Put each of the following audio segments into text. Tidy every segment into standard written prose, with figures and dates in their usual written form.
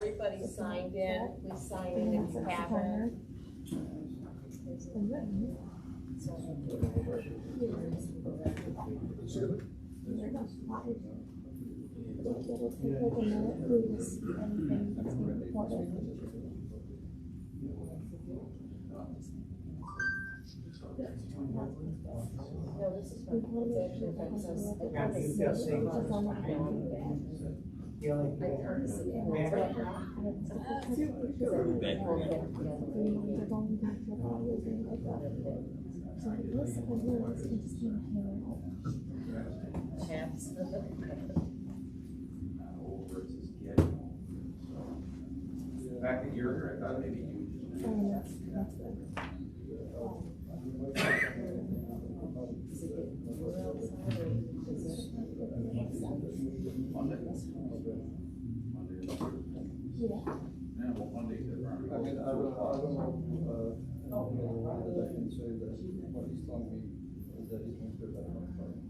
Everybody signed in, please sign in if you haven't. No, this is from, it's actually from us. Chaps. Back a year ago, I thought maybe you. Yeah, well, Monday's the burn. I mean, I don't know, that I can say that what he's telling me is that he's going to do that on Friday.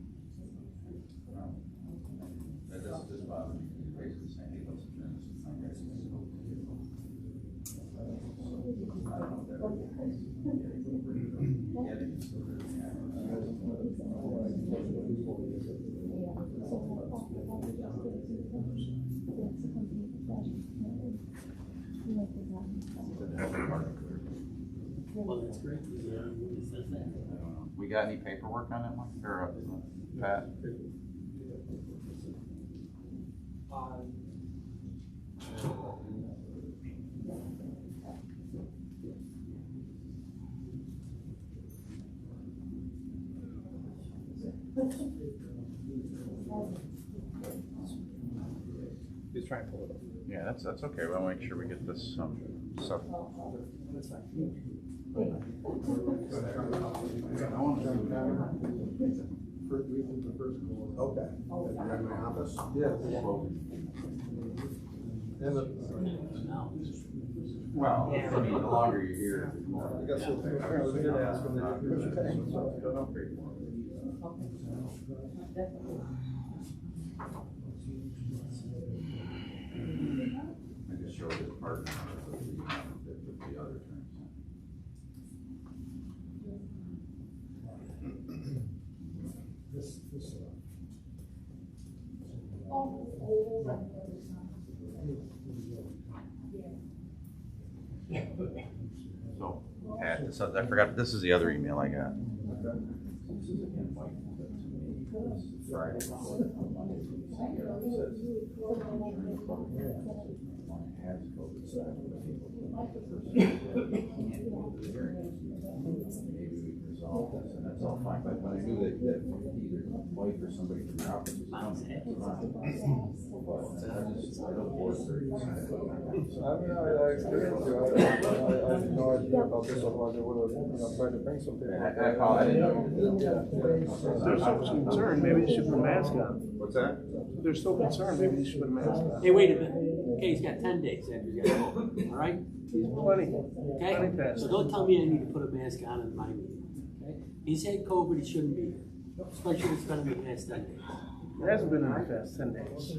That does bother me, because you're basically saying, hey, let's adjourn this, it's not ready. I don't know if that would be the case. Get it. Well, that's great. We got any paperwork on that one, or, Pat? He's trying to pull it up. Yeah, that's okay, we'll make sure we get this, stuff. First week of the first call. Okay. You're in my office? Yeah. And the, Well, I mean, the longer you're here, the more. I guess we'll, we did ask him that. I just showed his partner with the other terms. So, Pat, so I forgot, this is the other email I got. Friday. Maybe we can resolve this, and that's all fine, but I knew that either Mike or somebody from the office was coming. But I don't force her. I mean, I experienced you, I had no idea about this, otherwise I would have, tried to bring something. I didn't know. They're so concerned, maybe they should put a mask on. What's that? They're so concerned, maybe they should put a mask on. Hey, wait a minute. Okay, he's got 10 days after he's got it. All right? Plenty. Okay? So don't tell me I need to put a mask on in my meeting. Okay? He's had COVID, he shouldn't be here. Especially if it's gonna be past 10 days. It hasn't been in the past 10 days.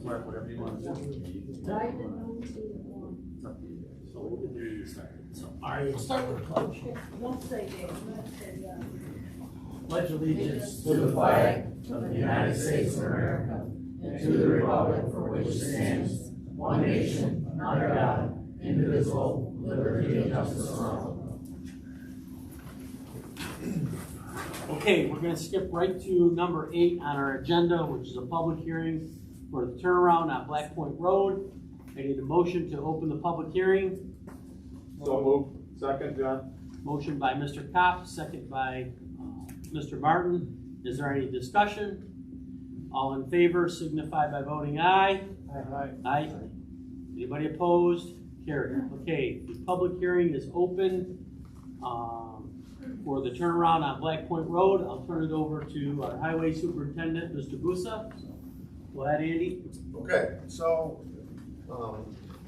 Mark, whatever you want to do. So we'll get the meeting started. So, all right, we'll start with the pledge. Pledge allegiance to the flag of the United States of America and to the republic for which it stands, one nation, under God, indivisible, liberty and justice for all. Okay, we're gonna skip right to number 8 on our agenda, which is a public hearing for the turnaround on Black Point Road. I need a motion to open the public hearing. So move. Second, John. Motion by Mr. Kopp, second by Mr. Martin. Is there any discussion? All in favor signify by voting aye. Aye. Aye. Anybody opposed? Carried. Okay, the public hearing is open for the turnaround on Black Point Road. I'll turn it over to our highway superintendent, Mr. Busa. Go ahead, Andy. Okay, so,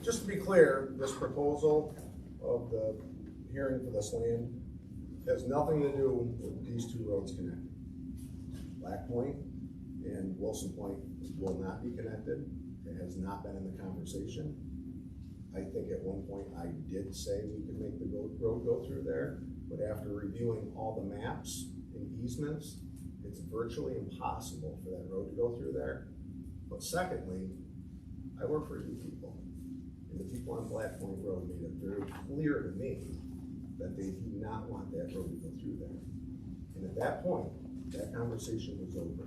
just to be clear, this proposal of the hearing for this land has nothing to do with these two roads connected. Black Point and Wilson Point will not be connected. It has not been in the conversation. I think at one point I did say we could make the road go through there, but after reviewing all the maps and easements, it's virtually impossible for that road to go through there. But secondly, I work for you people, and the people on Black Point Road made it very clear to me that they do not want that road to go through there. And at that point, that conversation was over.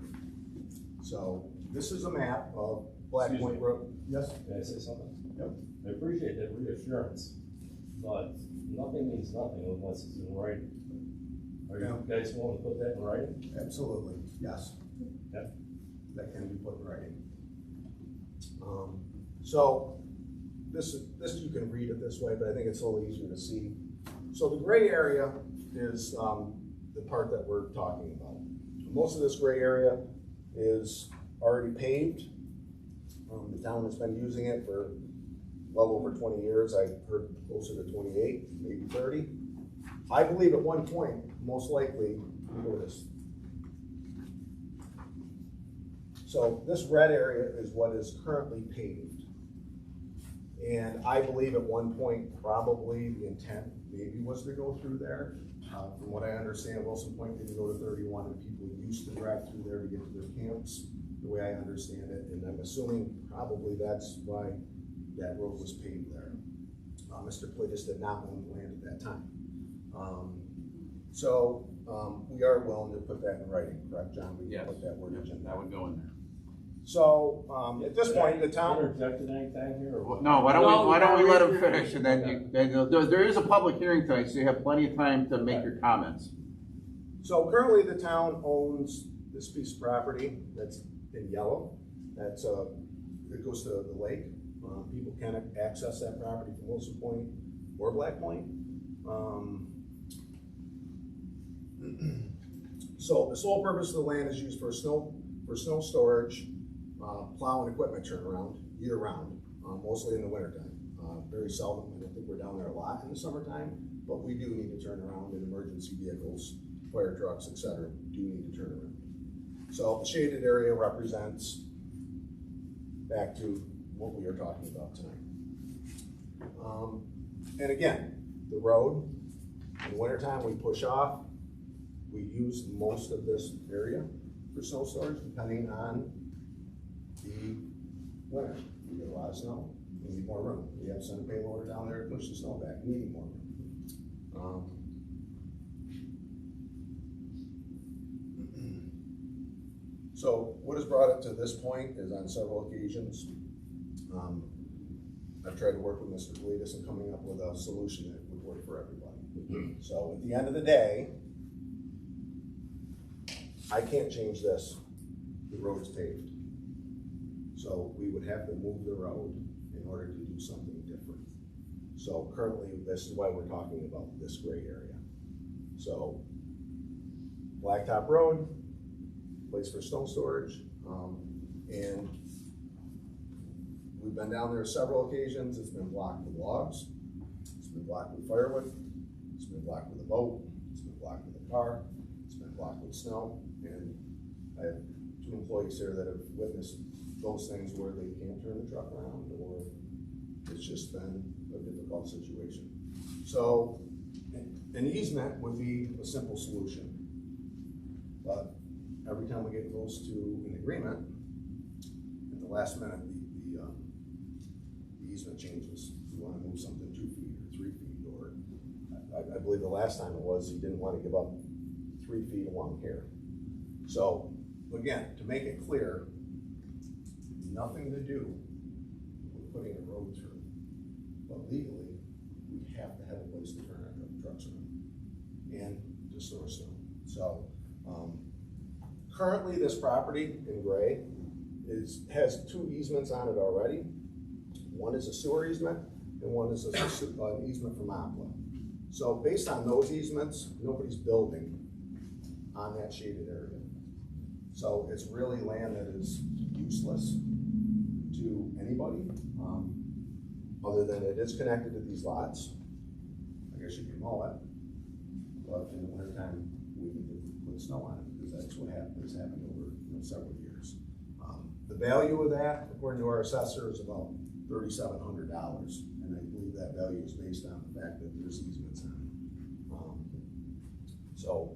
So this is a map of Black Point Road. Yes? Can I say something? Yep. I appreciate that reassurance, but nothing means nothing unless it's in writing. Are you guys willing to put that in writing? Absolutely, yes. Yep. That can be put in writing. So this you can read it this way, but I think it's a little easier to see. So the gray area is the part that we're talking about. Most of this gray area is already paved. The town has been using it for well over 20 years. I've heard closer to 28, maybe 30. I believe at one point, most likely, look at this. So this red area is what is currently paved. And I believe at one point, probably the intent maybe was to go through there. From what I understand, Wilson Point didn't go to 31, and people used to drive through there to get to their camps, the way I understand it. And I'm assuming probably that's why that road was paved there. Mr. Pligus did not own the land at that time. We are willing to put that in writing, correct, John? We can put that wordage in. That would go in there. So, at this point, the town. Interjected anything here or what? No, why don't we let him finish, and then there is a public hearing tonight, so you have plenty of time to make your comments. So currently the town owns this piece of property that's in yellow. That's, it goes to the lake. People can access that property from Wilson Point or Black Point. So the sole purpose of the land is used for snow storage, plow and equipment turnaround year round, mostly in the wintertime. Very seldom, I don't think we're down there a lot in the summertime, but we do need to turn around in emergency vehicles, fire trucks, etc. do need to turn around. So the shaded area represents back to what we are talking about tonight. And again, the road, in the wintertime we push off. We use most of this area for snow storage, depending on the winter. We get a lot of snow, we need more room. We have to send a payloader down there to push the snow back, needing more room. So what has brought it to this point is on several occasions, I've tried to work with Mr. Pligus in coming up with a solution that would work for everybody. So at the end of the day, I can't change this. The road is paved. So we would have to move the road in order to do something different. So currently, this is why we're talking about this gray area. So Blacktop Road, place for snow storage, and we've been down there several occasions. It's been blocked with logs, it's been blocked with firewood, it's been blocked with a boat, it's been blocked with a car, it's been blocked with snow, and I have 2 employees here that have witnessed those things where they can't turn the truck around, or it's just been a difficult situation. So an easement would be a simple solution, but every time we get close to an agreement, at the last minute, the easement changes. We want to move something 2 feet or 3 feet, or I believe the last time it was he didn't want to give up 3 feet along here. So again, to make it clear, nothing to do with putting a road through, but legally, we have to have a place to turn our trucks around and to store snow. So currently, this property in gray has 2 easements on it already. One is a sewer easement, and one is an easement from APLA. So based on those easements, nobody's building on that shaded area. So it's really land that is useless to anybody, other than it is connected to these lots. I guess you can mow it, but in the wintertime, we need to put snow on it, because that's what has happened over several years. value of that, according to our assessor, is about $3,700. And I believe that value is based on the fact that there's easements on it. So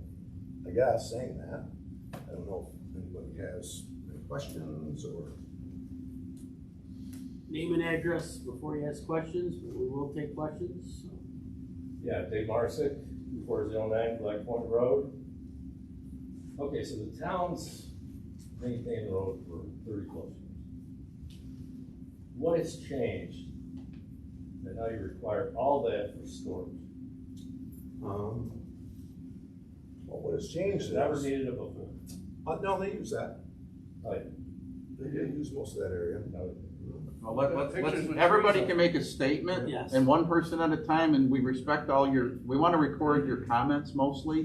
I guess saying that, I don't know if anybody has any questions or. Name and address before you ask questions, but we will take questions. Yeah, Dave Marsick, 409 Black Point Road. Okay, so the town's maintained the road for 30 plus years. What has changed that now you require all that for storage? Well, what has changed is. Never needed it before. No, they use that. Like, They did use most of that area. no, Well, let's, everybody can make a statement, Yes. and one person at a time, and we respect all we want to record your comments mostly,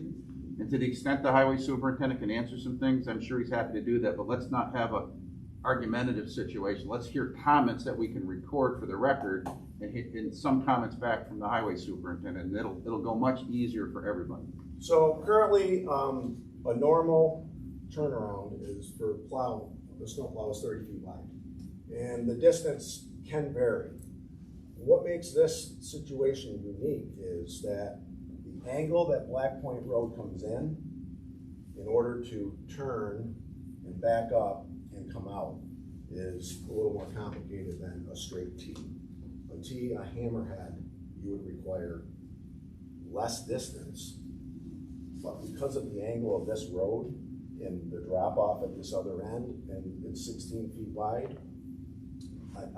and to the extent the highway superintendent can answer some things, I'm sure he's happy to do that, but let's not have a argumentative situation. Let's hear comments that we can record for the record, and some comments back from the highway superintendent, and it'll go much easier for everybody. So currently, a normal turnaround is for the snow plow is 30 feet wide. And the distance can vary. What makes this situation unique is that the angle that Black Point Road comes in order to turn and back up and come out, is a little more complicated than a straight T. A T, a hammerhead, you would require less distance, but because of the angle of this road and the drop off at this other end, and it's 16 feet wide,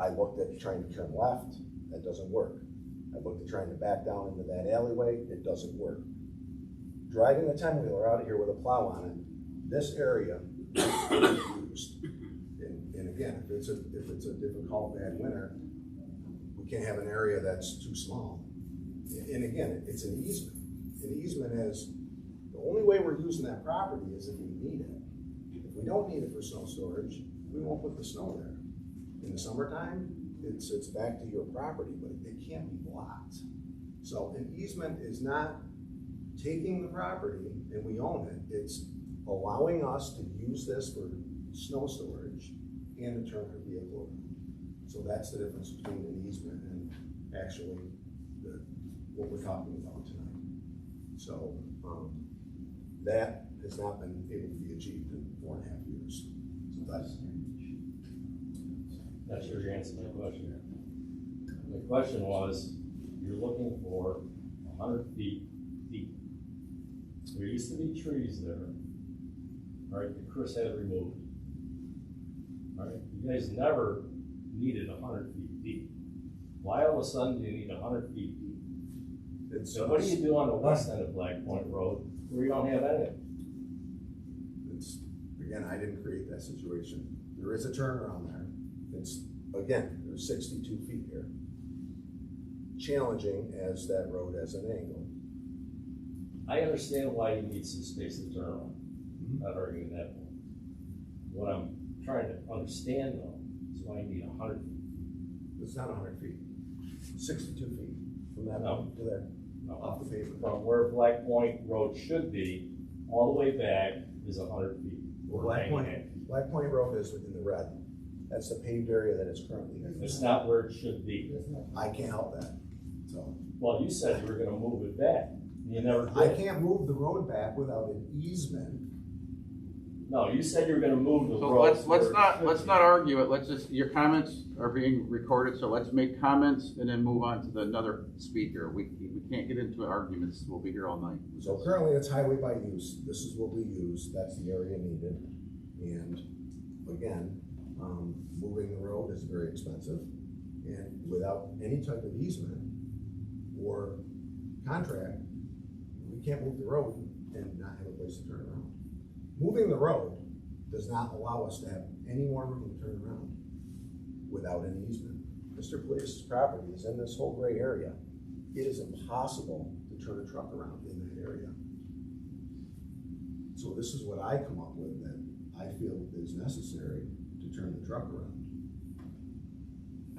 I looked at trying to turn left, that doesn't work. I looked at trying to back down into that alleyway, it doesn't work. Driving the 10-wheeler out of here with a plow on it, this area is used. And again, if it's a difficult bad winter, we can't have an area that's too small. And again, it's an easement. An easement is, the only way we're using that property is if we need it. If we don't need it for snow storage, we won't put the snow there. In the summertime, it's back to your property, but it can't be blocked. So an easement is not taking the property and we own it. It's allowing us to use this for snow storage and to turn our vehicle around. So that's the difference between an easement and actually what we're talking about tonight. So that has not been able to be achieved in 4.5 years. So that's. Not sure you answered my question. The question was, you're looking for 100 feet deep. There used to be trees there, all right, that Chris had removed. All right, you guys never needed 100 feet deep. Why all of a sudden do you need 100 feet deep? So what do you do on the west end of Black Point Road where you don't have anything? Again, I didn't create that situation. There is a turnaround there. Again, there's 62 feet here. Challenging as that road has an angle. I understand why you need some space to turn around. Not arguing that point. What I'm trying to understand though is why you need 100 feet. It's not 100 feet. 62 feet from that No. point to there, No. off the pavement. From where Black Point Road should be, all the way back is 100 feet. Well, Black Point Road is in the red. That's the paved area that is currently there. It's not where it should be. I can't help that. So Well, you said you were gonna move it back. You never I did. can't move the road back without an easement. No, you said you were gonna move the So road. let's not argue it, let's just, your comments are being recorded, so let's make comments and then move on to another speaker. We can't get into arguments, we'll be here all night. So currently it's highway by use. This is what we use. That's the area needed. And again, moving the road is very expensive. And without any type of easement or contract, we can't move the road and not have a place to turn around. Moving the road does not allow us to have any more room to turn around without an easement. Mr. Police's property is in this whole gray area. It is impossible to turn a truck around in that area. So this is what I come up with that I feel is necessary to turn the truck around.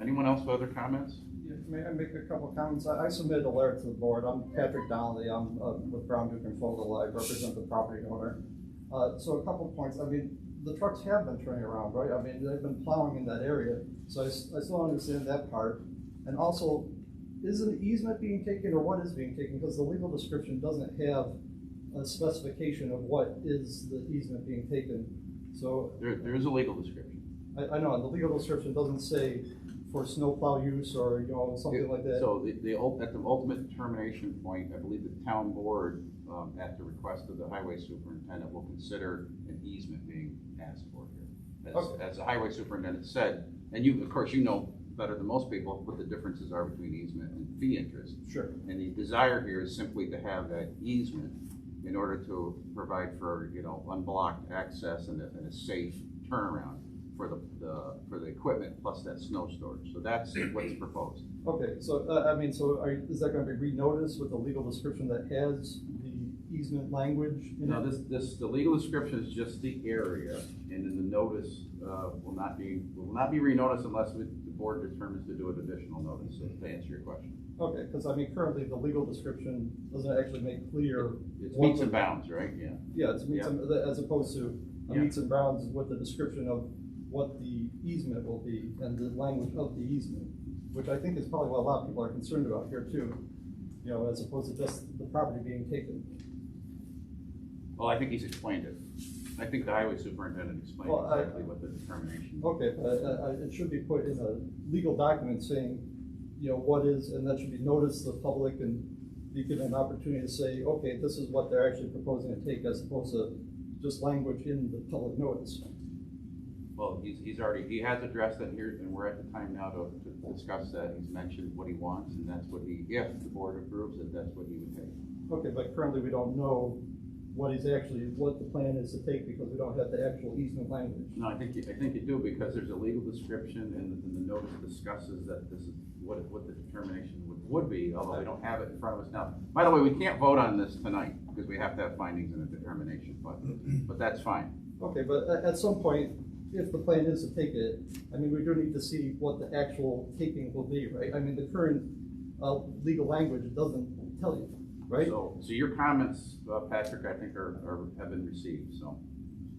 Anyone else with other comments? Yeah, may I make a couple of comments? I submitted a letter to the board. I'm Patrick Donnelly. I'm with Brown Duke and Fogle. I represent the property owner. So a couple of points. I mean, the trucks have been turning around, right? I mean, they've been plowing in that area, so I still understand that part. And also, is an easement being taken or what is being taken? Because the legal description doesn't have a specification of what is the easement being taken. So There is a legal description. I know, and the legal description doesn't say for snowplow use or, something like that. So at the ultimate determination point, I believe the town board, at the request of the highway superintendent, will consider an easement being asked for here. As the highway superintendent said, and you, of course, you know better than most people what the differences are between easement and fee interest. Sure. And the desire here is simply to have that easement in order to provide for, unblocked access and a safe turnaround for the equipment plus that snow storage. So that's what's proposed. Okay, so, is that gonna be re-noticed with the legal description that has the easement language in No, it? the legal description is just the area, and then the notice, will not be re-noticed unless the board determines to do an additional notice, so to answer your question. Okay, because currently the legal description doesn't actually make clear. It's what meets the- and bounds, right? Yeah. Yeah, it's meets and, as opposed to a Yeah. meets and bounds with the description of what the easement will be and the language of the easement, which I think is probably what a lot of people are concerned about here too, as opposed to just the property being taken. Well, I think he's explained it. I think the highway superintendent explained Well, exactly what the determination. Okay, but it should be put in a legal document saying, what is, and that should be noticed to the public and be given an opportunity to say, okay, this is what they're actually proposing to take as opposed to just language in the public notice. Well, he has addressed it here, and we're at the time now to discuss that. He's mentioned what he wants, and that's what if the board approves it, that's what he would take. Okay, but currently we don't know what the plan is to take because we don't have the actual easement language. No, I think you do, because there's a legal description, and the notice discusses that this is what the determination would be, although we don't have it in front of us now. By the way, we can't vote on this tonight, because we have to have findings and a determination, but that's fine. Okay, but at some point, if the plan is to take it, we do need to see what the actual taking will be, right? The current legal language doesn't tell you, right? So your comments, Patrick, I think have been received, so.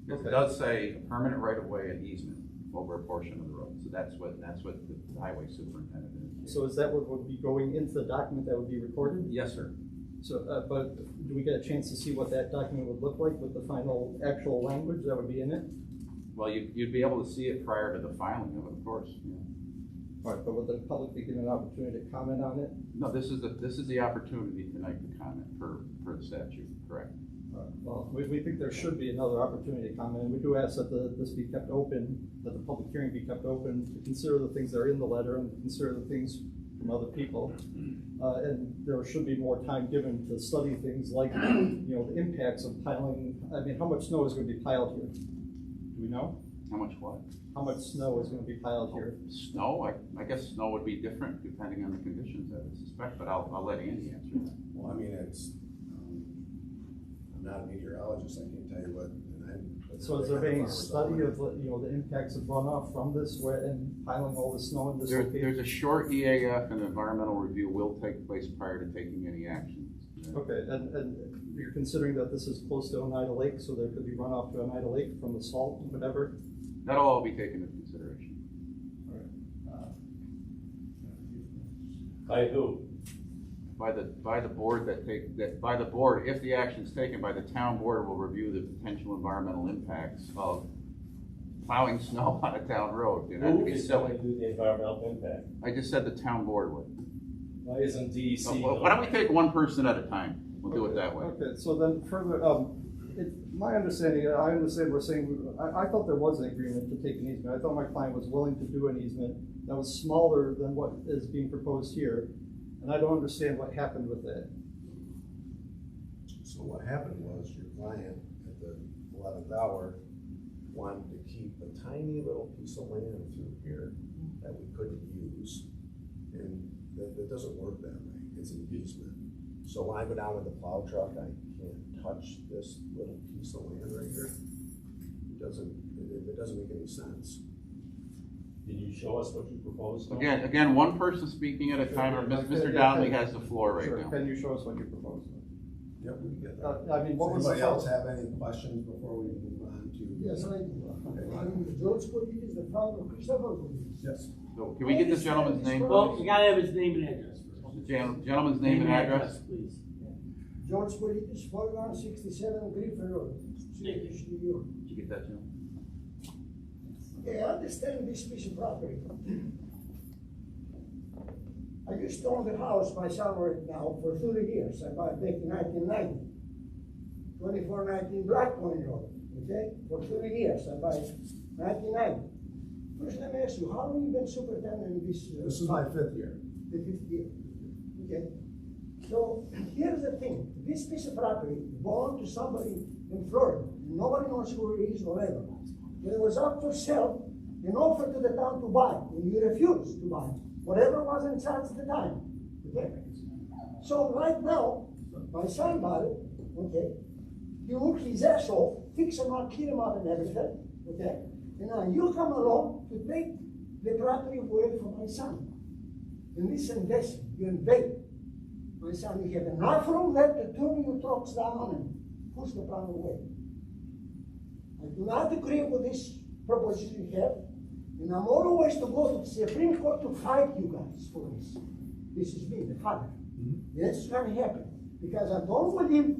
It Okay. does say permanent right of way and easement over a portion of the road, so that's what the highway superintendent is. So is that what would be going into the document that would be recorded? Yes, sir. So, but do we get a chance to see what that document would look like with the final actual language that would be in it? Well, you'd be able to see it prior to the filing of it, of course. Yeah. All right, but would the public be given an opportunity to comment on it? No, this is the opportunity tonight to comment per the statute, correct? Well, we think there should be another opportunity to comment. We do ask that this be kept open, that the public hearing be kept open, to consider the things that are in the letter and to consider the things from other people. And there should be more time given to study things like, the impacts of piling. How much snow is going to be piled here? Do we know? How much what? How much snow is going to be piled here? Snow, I guess snow would be different depending on the conditions, I would suspect, but I'll let Andy answer that. Well, I'm not a meteorologist, I can't tell you what, So is there any study of, the impacts of runoff from this and piling all the snow in this location? There's a short EAF, and environmental review will take place prior to taking any action. Okay, and you're considering that this is close to Oneida Lake, so there could be runoff to Oneida Lake from the salt, whatever? That'll all be taken into consideration. By who? By the board if the action is taken, by the town board will review the potential environmental impacts of plowing snow on a town road. You know, to Who be is silly. going to do the environmental impact? I just said the town board would. Why isn't DEC? Well, why don't we take one person at a time? We'll do it that way. Okay, so then further, my understanding, I understand we're saying, I thought there was an agreement to take an easement. I thought my client was willing to do an easement that was smaller than what is being proposed here. And I don't understand what happened with that. So what happened was your client at the 11th hour wanted to keep a tiny little piece of land through here that we couldn't use. And that doesn't work that way. It's an easement. So when I go down with the plow truck, I can't touch this little piece of land right here. It doesn't make any sense. Can you show us what you proposed? Again, one person speaking at a time, or Mr. Donnelly has the floor right Sure, now. can you show us what you proposed? Yep, we can get that. What was Does the anybody else have any questions before we move on to? Yes, George Colides, the father of Christopher Colides. Yes. So can we get this gentleman's name, Well, we please? gotta have his name and address first. The gentleman's name and address? Please. George Colides, 4167 Griffin Road, Syracuse, New York. Did you get that, Jim? Okay, I understand this piece of property. I used to own the house myself right now for 30 years. I bought it back in 1990. 2419 Black Point Road, okay? For 30 years, I bought it 1990. First, let me ask you, how long you been superintendent in this? This is my 5th year. The 5th year, okay? So, here's the thing, this piece of property belonged to somebody in Florida. Nobody knows who it is or whatever. When it was up for sale, an offer to the town to buy, and you refused to buy, whatever was in charge at the time, okay? So right now, my son bought it, okay? He worked his ass off, fix him up, clean him up and everything, okay? And now you come along to take the property away from my son. And this investment, you invade. My son, you have enough room left to turn your trucks down and push the plant away. I do not agree with this proposition you have, and I'm always to go to the Supreme Court to fight you guys for this. This is me, the father. That's gonna happen, because I don't believe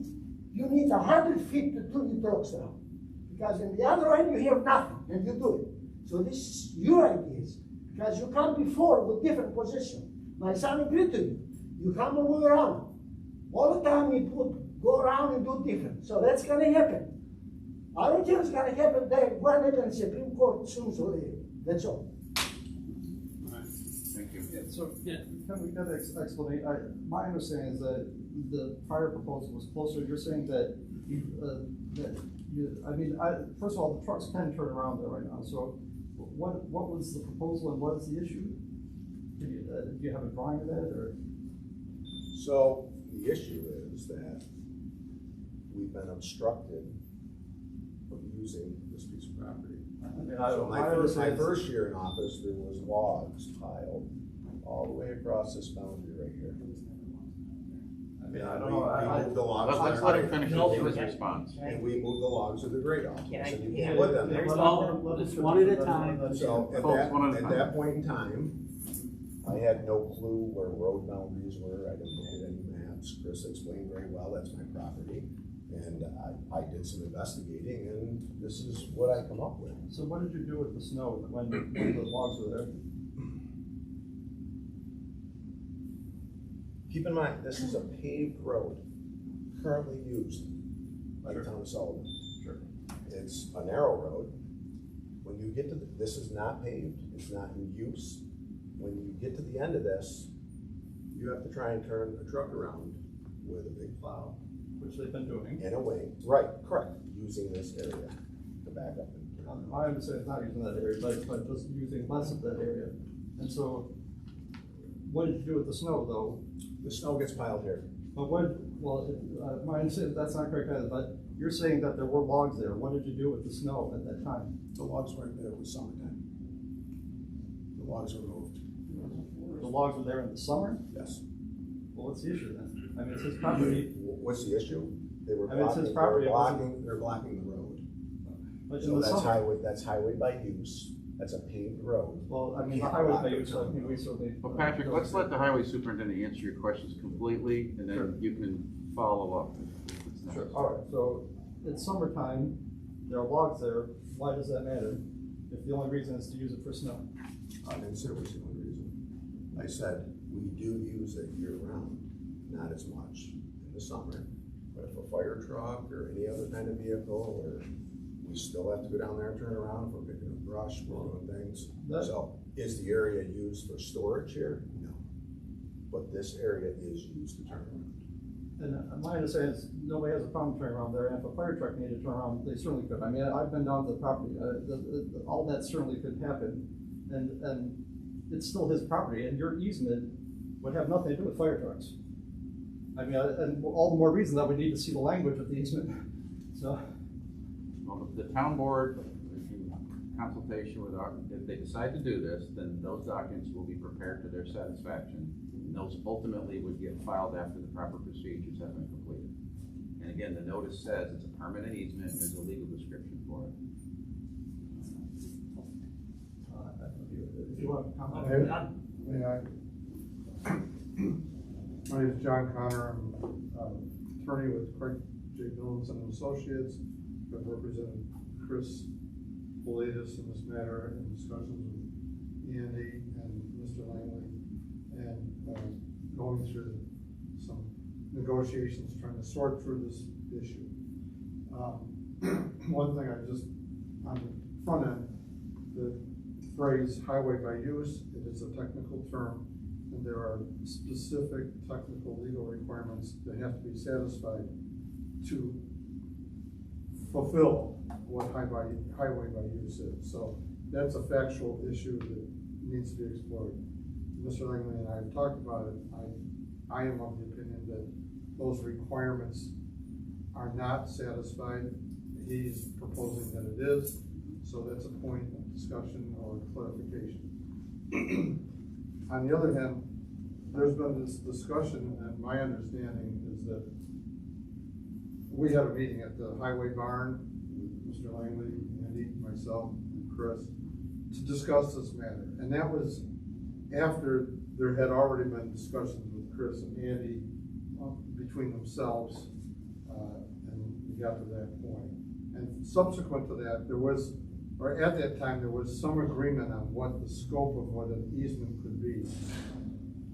you need 100 feet to turn your trucks down. Because in the other end, you have nothing, and you do it. So this is your ideas, because you come before with different position. My son agreed to you. You come and go around. All the time you go around and do different. So that's gonna happen. I don't think it's gonna happen there. What happens in the Supreme Court soon or later. That's all. Thank you. Yeah, so, Yeah. can we get an explanation? My understanding is that the prior proposal was closer. You're saying that, first of all, the trucks can turn around there right now. So what was the proposal and what is the issue? Do you have a drawing of that, or? So the issue is that we've been obstructed from using this piece of property. So my first year in office, there was logs piled all the way across this boundary right here. I don't know. We moved the logs. Let's let him finish his response. And we moved the logs to the grade office, Can I- and you can can't I- put them there. Well, it's one at a time. So Folks, one at a at time. that point in time, I had no clue where road boundaries were. I didn't look at any maps. Chris explained very well, that's my property. And I did some investigating, and this is what I come up with. So what did you do with the snow when the logs were there? Keep in mind, this is a paved road currently used by the town of Sullivan. Sure. It's a narrow road. When you get to, this is not paved, it's not in use. When you get to the end of this, you have to try and turn a truck around with a big plow. Which they've been doing. In a way, right, correct, using this area to back up and. I understand it's not using that area, but just using less of that area. And so, what did you do with the snow, though? The snow gets piled here. But my understanding, that's not correct either, but you're saying that there were logs there. What did you do with the snow at that time? The logs weren't there, it was summertime. The logs were moved. The logs were there in the summer? Yes. Well, what's the issue then? I mean, it's his property. What's the issue? They were I mean, it's his blocking, property, they're blocking the road. But in So the that's summer. that's highway by use, that's a paved road. Well, I mean, the Can't highway block by it. use, I mean, we certainly. Well, Patrick, let's let the highway superintendent answer your questions completely, and Sure. then you can follow up. if it's Sure, necessary. all right, so it's summertime, there are logs there, why does that matter? If the only reason is to use it for snow? I didn't say it was the only reason. I said, we do use it year round, not as much in the summer. But if a fire truck or any other kind of vehicle, or we still have to go down there and turn around if we're picking up brush, we're doing things. So is the area used for storage here? No. But this area is used to turn around. And my understanding is nobody has a problem turning around there, and if a fire truck needed to turn around, they certainly could. I mean, I've been down to the property, all that certainly could happen, and it's still his property, and your easement would have nothing to do with fire trucks. I mean, and all the more reason that we need to see the language of the easement, so. Well, the town board, in consultation with our, if they decide to do this, then those documents will be prepared to their satisfaction. And those ultimately would get filed after the proper procedures have been completed. And again, the notice says it's a permanent easement, and there's a legal description for it. want to comment? May I? My name is John Connor. I'm attorney with Craig J. Billings and Associates. I've represented Chris Politis in this matter in discussions with Andy and Mr. Langley, and going through some negotiations, trying to sort through this issue. One thing I just, on the front end, the phrase highway by use, it is a technical term, and there are specific technical legal requirements that have to be satisfied to fulfill what highway by use is. So that's a factual issue that needs to be explored. Mr. Langley and I have talked about it. I am of the opinion that those requirements are not satisfied. He's proposing that it is, so that's a point of discussion or clarification. On the other hand, there's been this discussion, and my understanding is that we had a meeting at the Highway Barn with Mr. Langley, Andy, myself, and Chris to discuss this matter. And that was after there had already been discussions with Chris and Andy between themselves, and we got to that point. And subsequent to that, there was, or at that time, there was some agreement on what the scope of what an easement could be.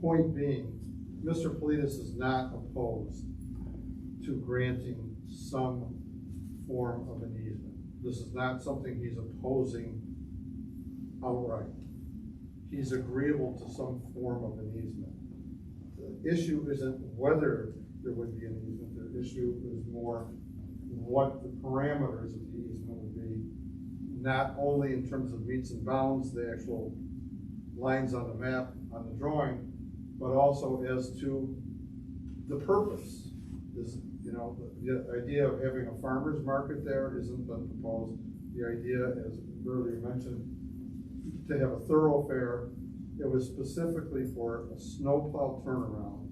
Point being, Mr. Politis is not opposed to granting some form of an easement. This is not something he's opposing outright. He's agreeable to some form of an easement. The issue isn't whether there would be an easement. The issue is more what the parameters of the easement would be, not only in terms of meets and bounds, the actual lines on the map, on the drawing, but also as to the purpose. Is, you know, the idea of having a farmer's market there isn't been proposed. The idea, as earlier mentioned, to have a thoroughfare. It was specifically for a snowplow turnaround,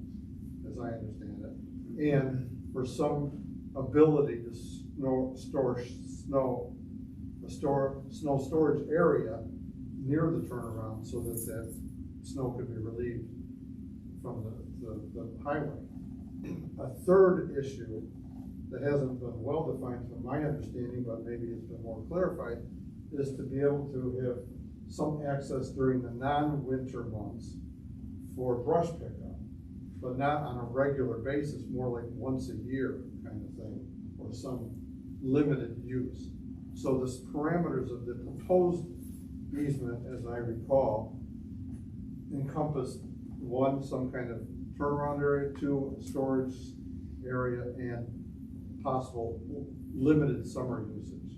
as I understand it, and for some ability to store snow storage area near the turnaround so that that snow could be relieved from the highway. A third issue that hasn't been well defined from my understanding, but maybe it's been more clarified, is to be able to have some access during the non-winter months for brush pickup, but not on a regular basis, more like once a year kind of thing, or some limited use. So the parameters of the proposed easement, as I recall, encompassed one, some kind of turnaround area, two, a storage area, and possible limited summer usage,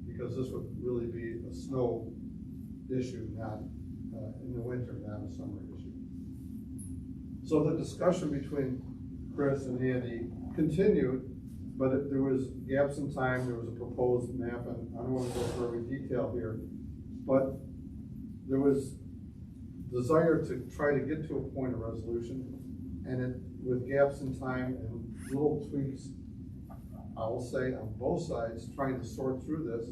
because this would really be a snow issue, not in the winter, not a summer issue. So the discussion between Chris and Andy continued, but there was gaps in time. There was a proposed map, and I don't want to go through every detail here, but there was desire to try to get to a point of resolution, and with gaps in time and little tweaks, I will say, on both sides, trying to sort through this,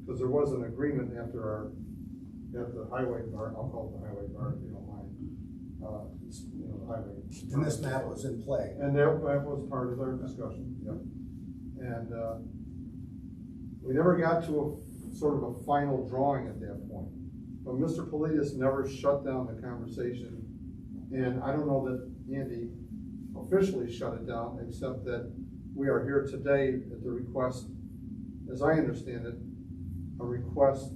because there was an agreement at the highway bar. I'll call it the highway bar if you don't mind. The highway. And this map was in play. And that was part of our discussion. Yep. And we never got to a sort of a final drawing at that point. But Mr. Politis never shut down the conversation, and I don't know that Andy officially shut it down, except that we are here today at the request, as I understand it, a request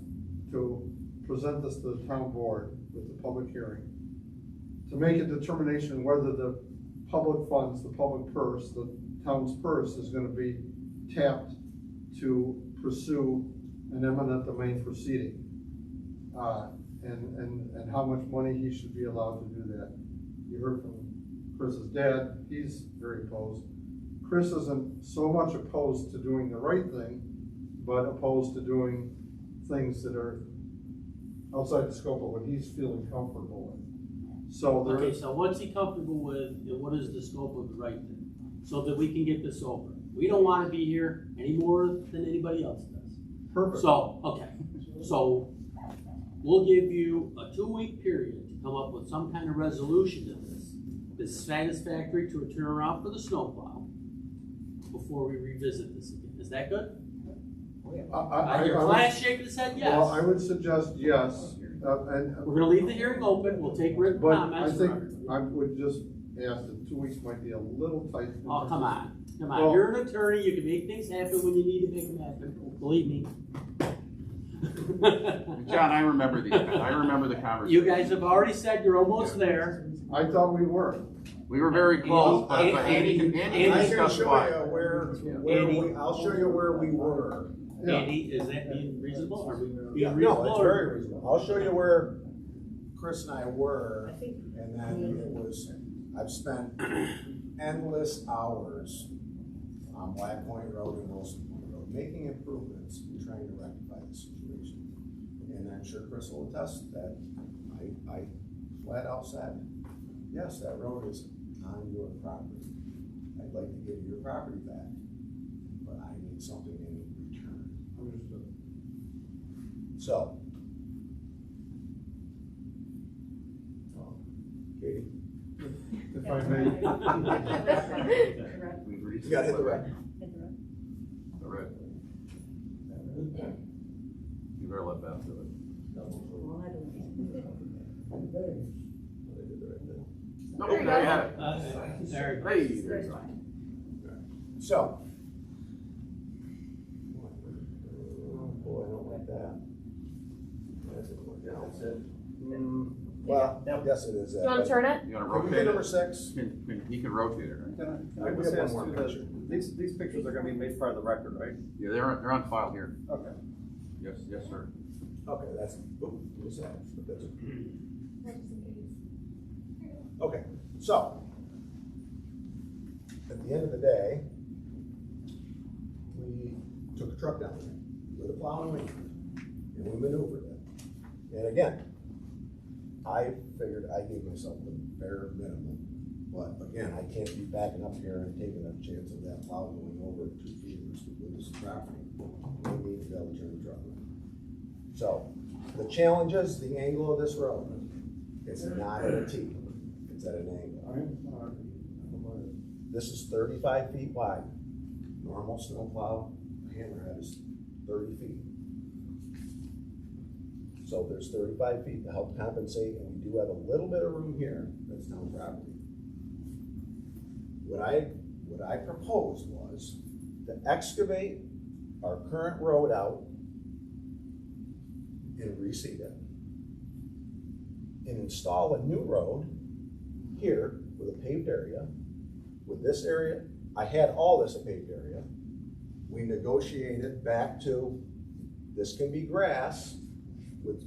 to present this to the town board with the public hearing, to make a determination whether the public funds, the public purse, the town's purse is going to be tapped to pursue an eminent domain proceeding, and how much money he should be allowed to do that. You heard from Chris's dad, he's very opposed. Chris isn't so much opposed to doing the right thing, but opposed to doing things that are outside the scope of what he's feeling comfortable with. So there Okay, so what's he comfortable with, and what is the scope of the right thing? So that we can get this over. We don't want to be here any more than anybody else does. perfect. So, okay, so we'll give you a 2-week period to come up with some kind of resolution to this that's satisfactory to a turnaround for the snowplow before we revisit this again. Is that good? Your client's shaking his head yes. Well, I would suggest yes, and. We're gonna leave the hearing open, we'll take written But I comments. think I would just ask that 2 weeks might be a little tight. Oh, come on, Well- you're an attorney, you can make things happen when you need to make them happen, believe me. John, I remember the conversation. You guys have already said you're almost there. I thought we were. We were very close, but Andy Andy- I can discussed show why. you I'll show you where we were. Yeah. Andy, is that being reasonable, are we Yeah, being no, reasonable? it's or- very reasonable. I'll show you where Chris and I were, I think and then it was, I've spent endless hours on Black Point Road and Wilson Point Road, making improvements and trying to rectify the situation. And I'm sure Chris will attest that I flat out said, yes, that road is on your property. I'd like to give you your property back, but I need something in return. Understood. So. Katie? If I may, You gotta hit the red. The red. You better let Beth do it. No, There you there you go. have it. There. Hey, there's one. So. Boy, I don't like that. That's it. Well, yes, it is. Do you want to turn it? You wanna Can we rotate get number it? 6? He can rotate it, right? Can I We just have ask one you more picture. these pictures are gonna be made part of the record, right? Yeah, they're on file here. Okay. Yes, sir. Okay, that's, what's that? Okay, so. At the end of the day, we took a truck down there with a plow and wing, and we maneuvered it. And again, I figured I gave myself the bare minimum, but again, I can't be backing up here and taking a chance of that plow going over 2 feet with this property. We need to be able to turn the truck around. So, the challenge is the angle of this road. It's not at a T, it's at an angle. This is 35 feet wide. Normal snowplow hammerhead is 30 feet. So there's 35 feet to help compensate, and we do have a little bit of room here that's town property. What I proposed was to excavate our current road out and reseed it, and install a new road here with a paved area. With this area, I had all this a paved area. We negotiated back to, this can be grass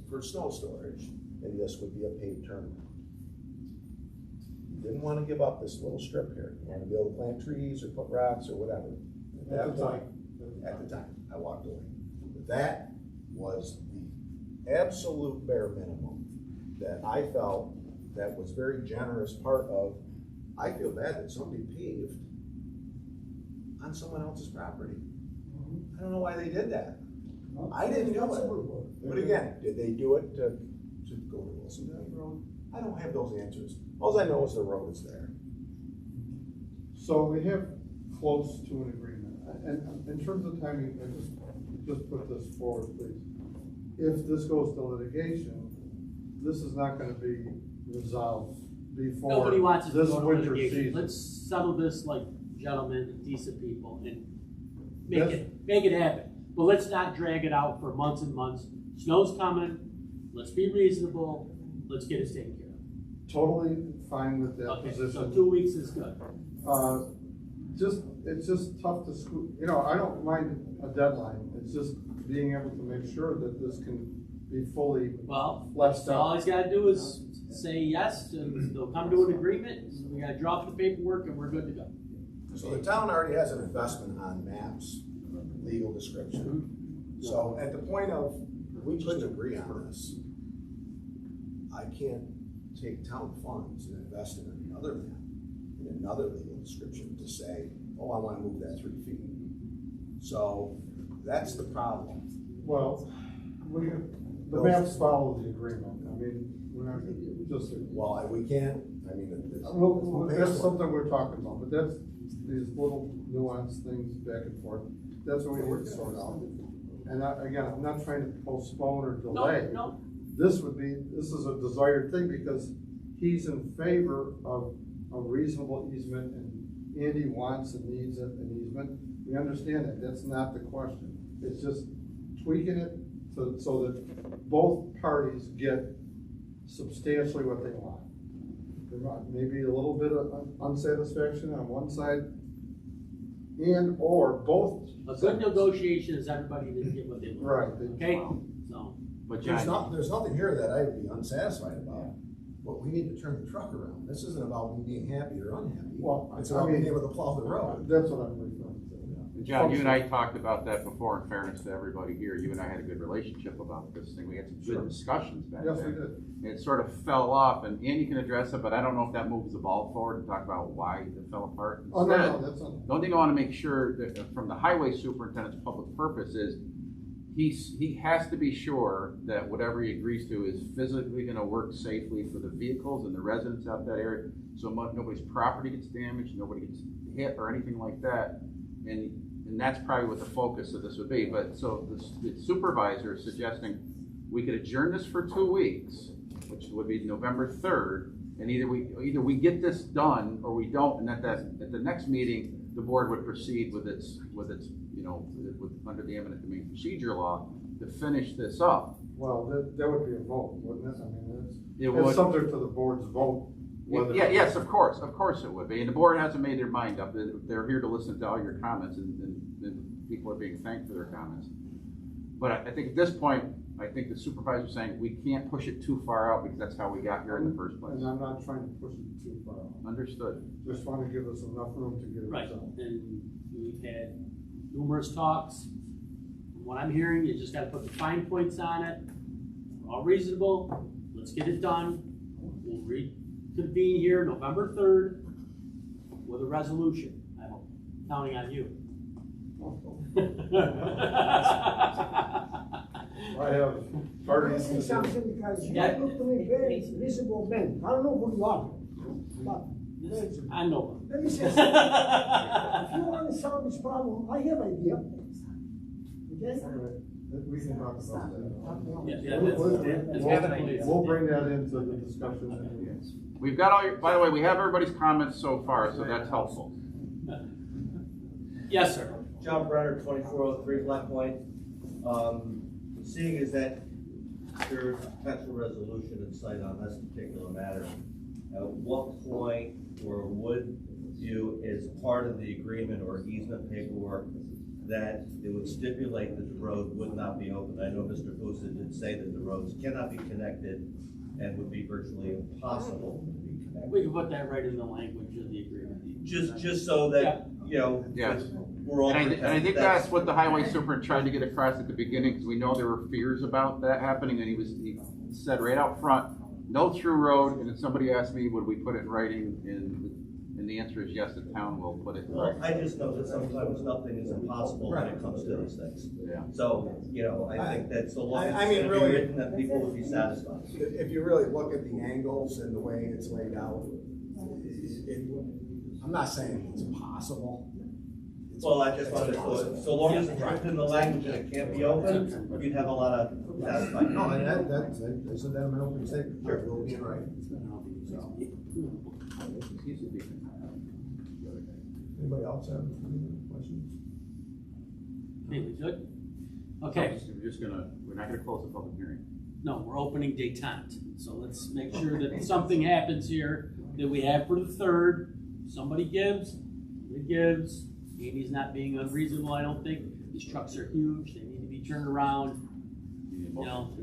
for snow storage, and this would be a paved turn. Didn't want to give up this little strip here. You want to be able to plant trees or put rocks or whatever. At the time, I walked away. That was the absolute bare minimum that I felt that was very generous part of. I feel bad that somebody paved on someone else's property. I don't know why they did that. I didn't do it. But again, did they do it to go to Wilson County Road? I don't have those answers. All I know is the road is there. So we have close to an agreement. And in terms of timing, just put this forward, please. If this goes to litigation, this is not gonna be resolved before Nobody wants it to this go to winter litigation. season. Let's settle this like gentlemen, decent people, and Yes. make it happen. But let's not drag it out for months and months. Snow's coming, let's be reasonable, let's get it taken care of. Totally fine with that Okay, so position. 2 weeks is good. It's just tough to I don't mind a deadline. It's just being able to make sure that this can be fully Well, fleshed all out. he's gotta do is say yes, and they'll come to an agreement, we gotta drop the paperwork, and we're good to go. So the town already has an investment on maps, legal description. So at the point of, we couldn't agree on this, I can't take town funds and invest in another map, in another legal description to say, oh, I wanna move that 3 feet. So that's the problem. Well, The maps follow the agreement, I mean, we're not just, Well, we can't, I mean, that's something we're talking about, but that's these little nuanced things back and forth, that's what we need to sort out. And again, I'm not trying to postpone or delay. No. This is a desired thing because he's in favor of a reasonable easement and Andy wants and needs an easement. We understand that, that's not the question. It's just tweaking it so that both parties get substantially what they want. There may be a little bit of unsatisfaction on one side and or both. A good negotiation is everybody to get what they want. Right. Okay, so. But there's nothing here that I would be unsatisfied about. But we need to turn the truck around. This isn't about me being happy or unhappy. Well, It's about being able to plow the road. That's what I'm referring to. John, you and I talked about that before, in fairness to everybody here. You and I had a good relationship about this thing. We had some good discussions back Yes, then. we did. It sort of fell off, and Andy can address it, but I don't know if that moves the ball forward and talk about why it fell apart. Oh, no, Instead, that's not. the only thing I want to make sure that from the highway superintendent's public purpose is he has to be sure that whatever he agrees to is physically going to work safely for the vehicles and the residents out that area, so nobody's property gets damaged, nobody gets hit or anything like that. And that's probably what the focus of this would be. But so the supervisor is suggesting we could adjourn this for 2 weeks, which would be November 3rd, and either we get this done or we don't, and at the next meeting the board would proceed with its under the eminent domain procedure law to finish this up. Well, that would be a vote, wouldn't it? I mean, It it's would. subject to the board's vote. whether- Yes, of course it would be, and the board hasn't made their mind up. They're here to listen to all your comments, and people are being thanked for their comments. But I think at this point, I think the supervisor's saying we can't push it too far out because that's how we got here in the first place. And I'm not trying to push it too far out. Understood. Just want to give us enough room to get it Right, done. and we've had numerous talks. From what I'm hearing, you just gotta put the fine points on it. We're all reasonable, let's get it done. We'll reconvene here November 3rd with a resolution, I hope, counting on you. I have Let parties. me say something because you Yeah. look to me very reasonable man. I don't know who you are, but I know. let me say something. If you want to solve this problem, I have an idea. Okay? We can talk about that. Yeah, We'll bring that into the discussion. We've got all your, by the way, we have everybody's comments so far, so that's helpful. Yes, sir. John Brenner, 2403 Black Point. Seeing as that there is a potential resolution in sight on this particular matter, at what point or would you, as part of the agreement or easement paperwork, that it would stipulate that the road would not be open? I know Mr. Fusa did say that the roads cannot be connected and would be virtually impossible to be connected. We can put that right in the language of the agreement. Just so that, you know, Yes. we're all. And I think that's what the highway super tried to get across at the beginning, because we know there were fears about that happening, and he said right out front, no through road, and then somebody asked me, would we put it in writing, and the answer is yes, the town will put it in Well, writing. I just know that sometimes nothing is impossible when it comes to these things. Yeah. So, you know, I think that so long as I it's mean, gonna be really- written, that people would be satisfied. If you really look at the angles and the way it's laid out, I'm not saying it's possible. Well, I just wanted to, so long as it's written in the language and it can't be open, you'd have a lot of satisfied. No, and I said that in my opening statement, sure, we'll be right. So, anybody else have any questions? Okay, we good? Okay, We're not gonna close the public hearing. no, we're opening detente, so let's make sure that something happens here that we have for the 3rd. Somebody gives, Andy's not being unreasonable, I don't think. These trucks are huge, they need to be turned around, you know,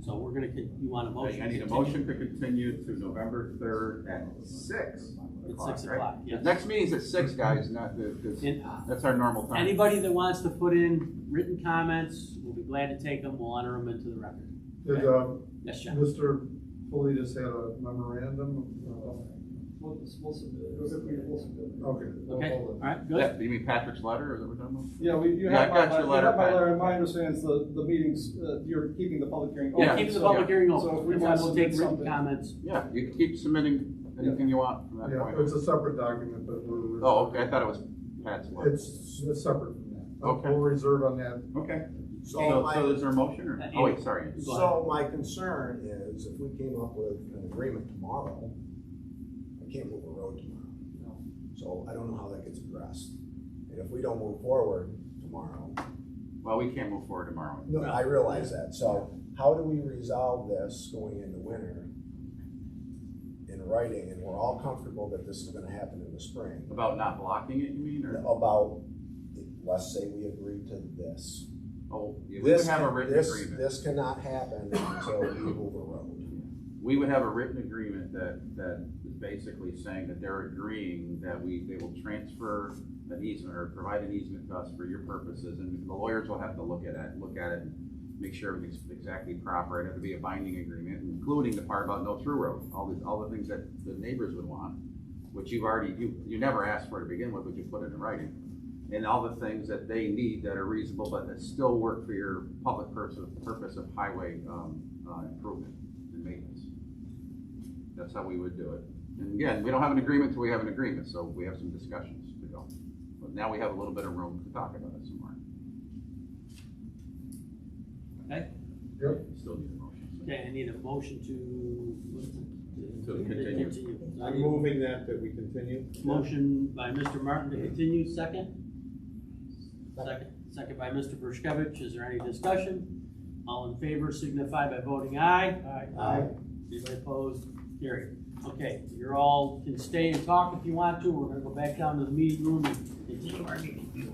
so we're gonna, you want a motion? I need a motion to continue to November 3rd at 6 At o'clock, 6 right? o'clock, yes. Next meeting's at 6, guys, not because And, that's our normal time. anybody that wants to put in written comments, we'll be glad to take them, we'll enter them into the record. Did, Yes, John? Mr. Politis had a memorandum? We'll submit it. We'll submit it. Okay. Okay, all right, good. Yeah, you mean Patrick's letter, or is that what we're talking about? Yeah, you Yeah, have I got my your you letter, have my Pat. letter, and my understanding is the meetings, you're keeping the public hearing open. Yeah, keep the so- public hearing So if open. we That's want why to we'll take submit written something. comments. Yeah, you can keep submitting anything you want from that Yeah, point. it's a separate document, but we're. Oh, okay, I thought it was Pat's letter. It's separate from that. Okay. We'll reserve on that. Okay, So so is there a motion, or, oh wait, sorry. So my concern is if we came up with an agreement tomorrow, I can't move a road tomorrow. So I don't know how that gets addressed. And if we don't move forward tomorrow, Well, we can't move forward tomorrow. no, I realize that. So how do we resolve this going into winter in writing? And we're all comfortable that this is gonna happen in the spring. About not blocking it, you mean, or? About, let's say we agree to this. Oh, yeah, we would This have a can- written this- agreement. This cannot happen until we move a road. We would have a written agreement that is basically saying that they're agreeing that they will transfer an easement or provide an easement to us for your purposes, and the lawyers will have to look at it and make sure everything's exactly proper. It'd have to be a binding agreement, including the part about no through road, all the things that the neighbors would want, which you never asked for to begin with, but you put it in writing. And all the things that they need that are reasonable, but that still work for your public purpose of highway, improvement and maintenance. That's how we would do it. And again, we don't have an agreement till we have an agreement, so we have some discussions to go. But now we have a little bit of room to talk about it some more. Okay, Yep. Still need a motion. so. okay, I need a motion to. To continue. I'm moving that we continue. Motion by Mr. Martin to continue, second? Second by Mr. Bershkovich. Is there any discussion? All in favor signify by voting aye. Aye. Anybody opposed? Carried. Okay, you're all can stay and talk if you want to. We're gonna go back down to the meeting room and continue our meeting.